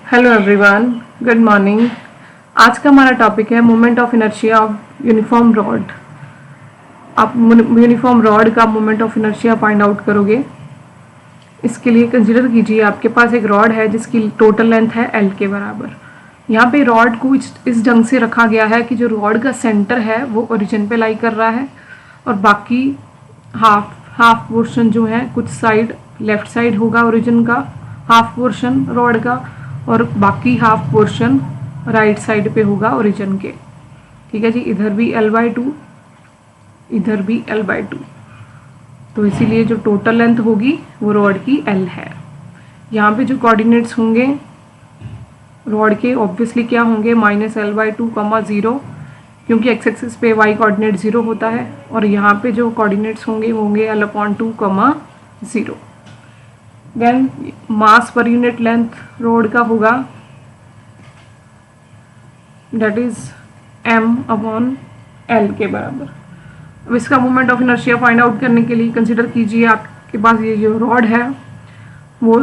Hello everyone, good morning. आज का हमारा टॉपिक है moment of inertia of uniform rod. आप यूनिफॉर्म रॉड का moment of inertia find out करोगे। इसके लिए कंसीडर कीजिए आपके पास एक रॉड है जिसकी टोटल लेंथ है L के बराबर। यहाँ पे रॉड को इस ढंग से रखा गया है कि जो रॉड का सेंटर है वो ओरिजिन पे लाई कर रहा है और बाकी हाफ पोर्शन जो है कुछ साइड लेफ्ट साइड होगा ओरिजिन का हाफ पोर्शन रॉड का, और बाकी हाफ पोर्शन राइट साइड पे होगा ओरिजिन के। ठीक है जी, इधर भी L/2, इधर भी L/2। तो इसीलिए जो टोटल लेंथ होगी वो रॉड की L है। यहाँ पे जो कोऑर्डिनेट्स होंगे रॉड के ऑब्वियसली क्या होंगे, -L/2, 0, क्योंकि एक्स एक्सिस पे y कोऑर्डिनेट 0 होता है, और यहाँ पे जो कोऑर्डिनेट्स होंगे वो होंगे L/2, 0। Then mass per unit length road का होगा दैट इज m/L के बराबर। अब इसका moment of inertia find out करने के लिए कंसीडर कीजिए आपके पास ये जो रॉड है वो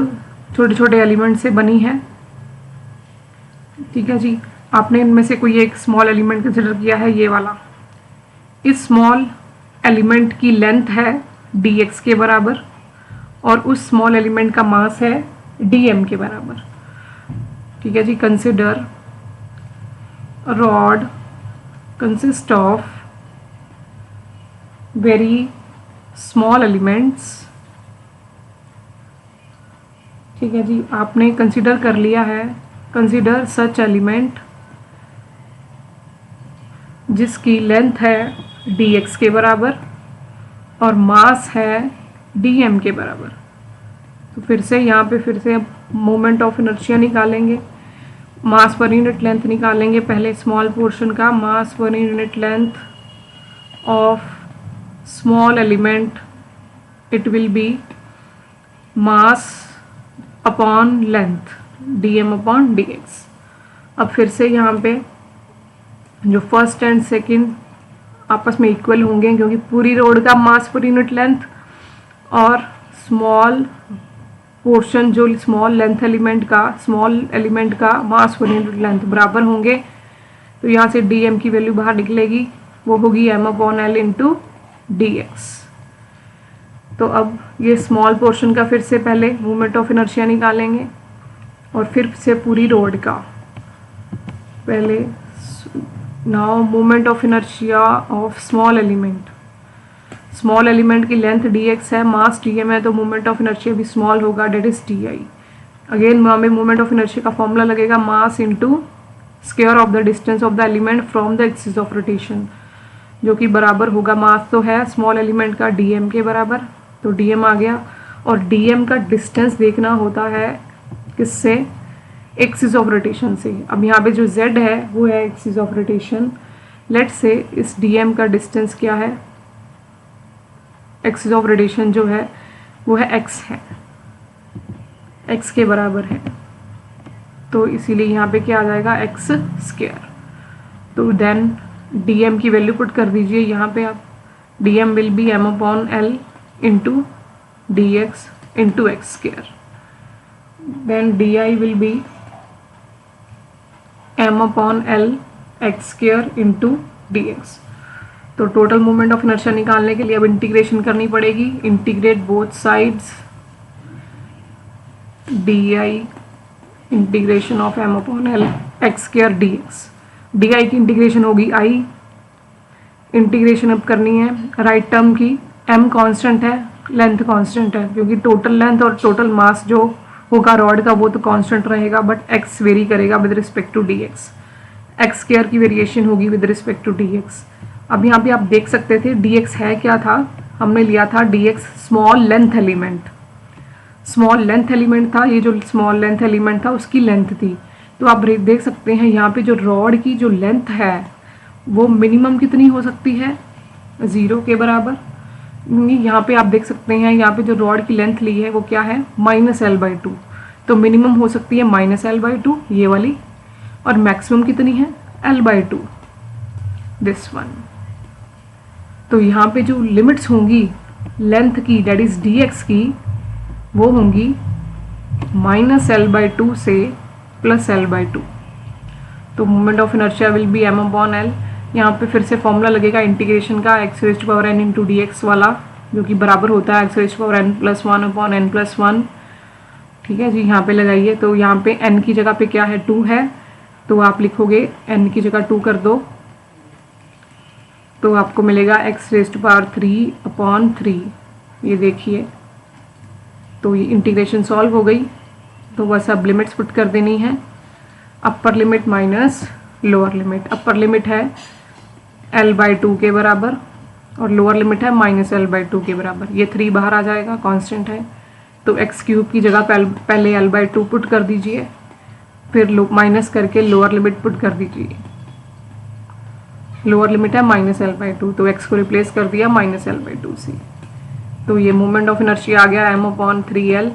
छोटे छोटे एलिमेंट से बनी है। ठीक है जी, आपने इनमें से कोई एक स्मॉल एलिमेंट कंसीडर किया है, ये वाला। इस स्मॉल एलिमेंट की लेंथ है dx के बराबर और उस स्मॉल एलिमेंट का मास है dm के बराबर। ठीक है जी, consider rod consist of very small elements. ठीक है जी, आपने कंसिडर कर लिया है, कंसिडर सच एलिमेंट जिसकी लेंथ है dx के बराबर और मास है dm के बराबर। तो फिर से यहाँ पे फिर से मोमेंट ऑफ इनर्शिया निकालेंगे, मास पर यूनिट लेंथ निकालेंगे। पहले स्मॉल पोर्शन का mass per unit length of small element, it will be mass upon length dm/dx। अब फिर से यहाँ पे जो फर्स्ट एंड सेकंड आपस में इक्वल होंगे क्योंकि पूरी रोड का मास पर यूनिट लेंथ और स्मॉल पोर्शन जो स्मॉल एलिमेंट का मास पर यूनिट लेंथ बराबर होंगे। तो यहाँ से dm की वैल्यू बाहर निकलेगी, वो होगी m/L इंटू dx। तो अब ये स्मॉल पोर्शन का फिर से पहले मोमेंट ऑफ इनर्शिया निकालेंगे और फिर से पूरी रोड का। पहले now moment of inertia of small element की लेंथ dx है, मास dm है, तो मोमेंट ऑफ इनर्शिया भी स्मॉल होगा, डेट इज di। अगेन हमें मोमेंट ऑफ इनर्शिया का फॉर्मूला लगेगा mass into square of the distance of the element from the axis of rotation, जो कि बराबर होगा, मास तो है स्मॉल एलिमेंट का dm के बराबर, तो dm आ गया। और dm का डिस्टेंस देखना होता है किससे, एक्सिस ऑफ रोटेशन से। अब यहाँ पे जो z है वो है एक्सिस ऑफ रोटेशन। लेट से इस dm का डिस्टेंस क्या है, एक्सिस ऑफ रोटेशन जो है वो है x है, x के बराबर है, तो इसीलिए यहाँ पे क्या आ जाएगा x²। तो देन dm की वैल्यू पुट कर दीजिए यहाँ पे आप, dm will be m/L into dx into x²। Then di will be m/L x² into dx। तो टोटल मोमेंट ऑफ इनर्शिया निकालने के लिए अब इंटीग्रेशन करनी पड़ेगी, integrate both sides, di integration of m/L x² dx। di की integration होगी i, integration अब करनी है राइट टर्म की, m कांस्टेंट है, लेंथ कांस्टेंट है, क्योंकि टोटल लेंथ और टोटल मास जो होगा रॉड का वो तो कांस्टेंट रहेगा, बट x वेरी करेगा with respect to dx, x² की वेरिएशन होगी विद रिस्पेक्ट टू dx। अब यहाँ पे आप देख सकते थे dx है क्या था, हमने लिया था dx स्मॉल लेंथ एलिमेंट था, ये जो स्मॉल लेंथ एलिमेंट था उसकी लेंथ थी। तो आप देख सकते हैं यहाँ पे जो रॉड की जो लेंथ है वो मिनिमम कितनी हो सकती है, 0 के बराबर। यहाँ पे आप देख सकते हैं यहाँ पे जो रॉड की लेंथ ली है वो क्या है, -L/2, तो मिनिमम हो सकती है -L/2 ये वाली, और मैक्सिमम कितनी है L/2 दिस वन। तो यहाँ पे जो लिमिट्स होंगी लेंथ की डेट इज dx की वो होंगी -L/2 से प्लस एल बाई टू। तो moment of inertia will be M upon L. यहाँ पे फिर से फॉर्मूला लगेगा इंटीग्रेशन का x raise to power n into d x वाला, जो कि बराबर होता है x raise to power n plus one upon n plus one. ठीक है जी, यहाँ पे लगाइए। तो यहाँ पे n की जगह पे क्या है, 2 है, तो आप लिखोगे n की जगह 2 कर दो, तो आपको मिलेगा x raise to power 3 upon 3। ये देखिए, तो ये इंटीग्रेशन सॉल्व हो गई। तो बस अब लिमिट्स पुट कर देनी है, upper limit minus lower limit. Upper limit है l बाई 2 के बराबर और लोअर लिमिट है माइनस l बाई 2 के बराबर। ये 3 बाहर आ जाएगा, कांस्टेंट है, तो एक्स क्यूब की जगह पहले l बाई 2 पुट कर दीजिए, फिर माइनस करके लोअर लिमिट पुट कर दीजिए। लोअर लिमिट है माइनस l बाई 2, तो x को रिप्लेस कर दिया माइनस l बाई 2 से। तो ये मोमेंट ऑफ इनर्शिया आ गया m upon 3l,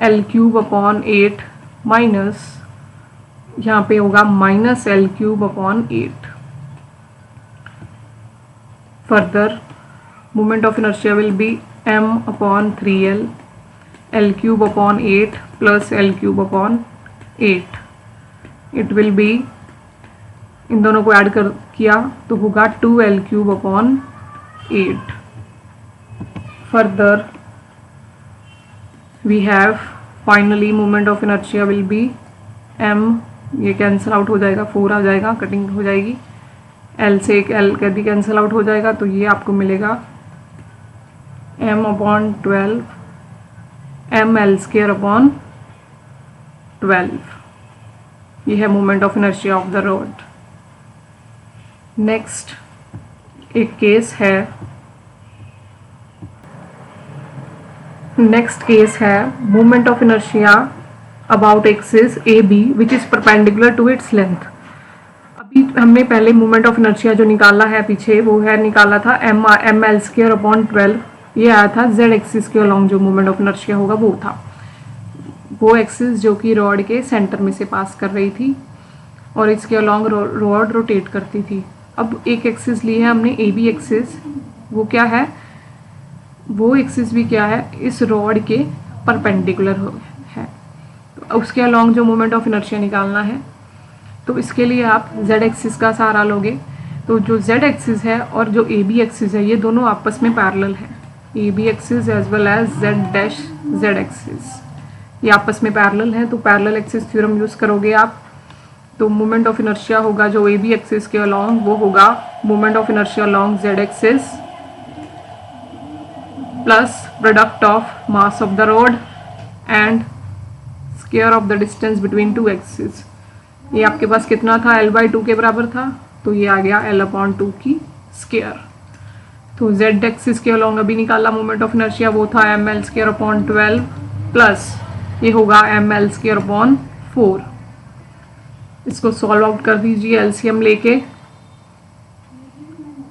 l cube upon 8 minus, यहाँ पे होगा minus l cube upon 8। Further moment of inertia will be m upon 3l, l cube upon 8 plus l cube upon 8। It will be, इन दोनों को add कर किया तो होगा 2l cube upon 8। Further we have finally moment of inertia will be m, ये cancel out हो जाएगा, 4 आ जाएगा, कटिंग हो जाएगी, l से एक l का भी कैंसिल आउट हो जाएगा, तो ये आपको मिलेगा m upon 12 m l square upon 12। ये है moment of inertia of the rod. Next एक केस है, नेक्स्ट केस है moment of inertia about axis A B which is perpendicular to its length. अभी हमने पहले मोमेंट ऑफ इनर्शिया जो निकाला है पीछे, वो है निकाला था एम एल स्क्वायर अपॉन 12। ये आया था जेड एक्सिस के अलॉन्ग जो मोमेंट ऑफ इनर्शिया होगा वो था, वो एक्सिस जो कि रॉड के सेंटर में से पास कर रही थी और इसके अलॉन्ग रॉड रोटेट करती थी। अब एक एक्सिस ली है हमने ए बी एक्सिस, वो क्या है, वो एक्सिस भी क्या है, इस रॉड के परपेंडिकुलर है। तो उसके अलॉन्ग जो मोमेंट ऑफ इनर्शिया निकालना है, तो इसके लिए आप जेड एक्सिस का सहारा लोगे। तो जो जेड एक्सिस है और जो ए बी एक्सिस है, ये दोनों आपस में पैरेलल है। A B axis as well as Z dash Z axis, ये आपस में पैरेलल है। तो पैरेलल एक्सिस थ्योरम यूज करोगे आप, तो मोमेंट ऑफ इनर्शिया होगा जो ए बी एक्सिस के अलॉन्ग, वो होगा moment of inertia along Z axis plus product of mass of the rod and square of the distance between two axis. ये आपके पास कितना था, l बाई 2 के बराबर था, तो ये आ गया l अपॉन 2 की स्क्वायर। तो z एक्सिस के अलॉन्ग अभी निकाला मोमेंट ऑफ इनर्शिया, वो था M L square upon 12 plus ये होगा एम एल स्क्वायर अपॉन 4। इसको सॉल्व आउट कर दीजिए एलसीएम लेके,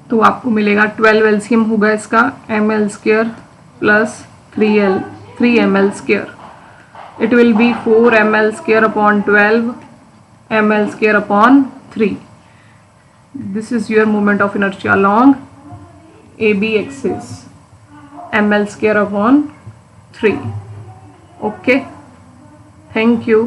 तो आपको मिलेगा 12 एलसीएम होगा इसका, M L square plus 3 M L square. It will be 4 M L square upon 12 M L square upon 3। This is your moment of inertia along AB axis, ml square upon 3. Okay, thank you.